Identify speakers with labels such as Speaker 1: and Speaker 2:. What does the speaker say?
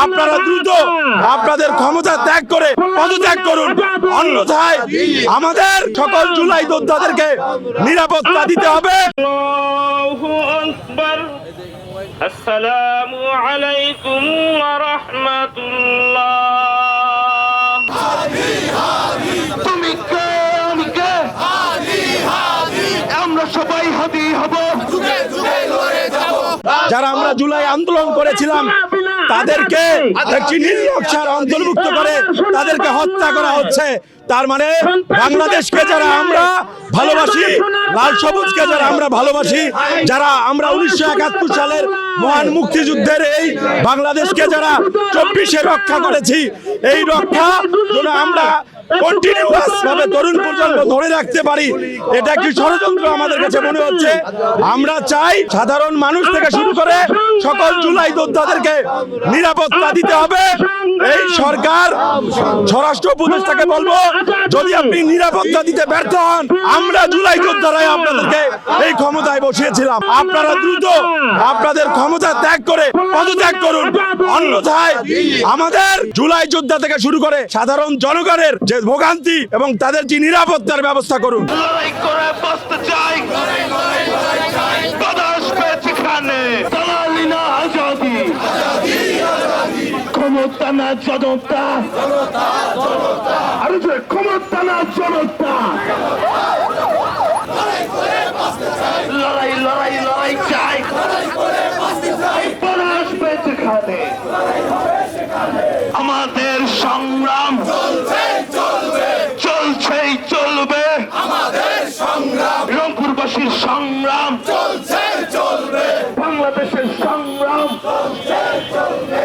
Speaker 1: আপনারা দ্রুত আপনাদের ক্ষমতা ত্যাগ করে পদত্যাগ করুন, অন্যথায় আমাদের সকল জুলাই যোদ্ধাদেরকে নিরাপত্তা দিতে হবে।
Speaker 2: আল্লাহু আকবার। আসসালামু আলাইকুম ওয়া রাহমাতুল্লাহ।
Speaker 3: তুমি কে আমি কে আমরা সবাই হাদি হব,
Speaker 1: যারা আমরা জুলাই আন্দোলন করেছিলাম তাদেরকে একটি নির্লজ্জার অন্তর্ভুক্ত করে তাদেরকে হত্যা করা হচ্ছে। তার মানে বাংলাদেশকে যারা আমরা ভালোবাসি, লাল সবুজকে যারা আমরা ভালোবাসি, যারা আমরা 1971 সালের মহান মুক্তিযুদ্ধের এই বাংলাদেশকে যারা 24-এ রক্ষা করেছি, এই রক্ষা যেন আমরা কন্টিনিউয়াস ভাবে তরুণ প্রজন্ম ধরে রাখতে পারি, এটা কি ষড়যন্ত্র আমাদের কাছে মনে হচ্ছে। আমরা চাই সাধারণ মানুষ থেকে শুরু করে সকল জুলাই যোদ্ধাদেরকে নিরাপত্তা দিতে হবে। এই সরকার স্বরাষ্ট্র উপদেষ্টাকে বলবো, যদি আপনি নিরাপত্তা দিতে ব্যর্থ হন, আমরা জুলাই যোদ্ধারাই আপনাদেরকে এই ক্ষমতায় বসিয়েছিলাম, আপনারা দ্রুত আপনাদের ক্ষমতা ত্যাগ করে পদত্যাগ করুন, অন্যথায় আমাদের জুলাই যোদ্ধা থেকে শুরু করে সাধারণ জনগণের যে ভোগান্তি এবং তাদের যে নিরাপত্তার ব্যবস্থা করুন।
Speaker 3: লড়াই করে বাঁচতে চাই, বাতাস পেয়েছি খানে, দালালি না আজাদি, ক্ষমতা না জনতা, আরে যে ক্ষমতা না জনতা, লড়াই লড়াই লড়াই চাই, বাতাস পেয়েছি খানে, আমাদের সংগ্রাম চলছেই চলবে,
Speaker 4: আমাদের সংগ্রাম
Speaker 3: রংপুরবাসীর সংগ্রাম
Speaker 4: চলছে চলবে,
Speaker 3: বাংলাদেশের সংগ্রাম
Speaker 4: চলছে চলবে।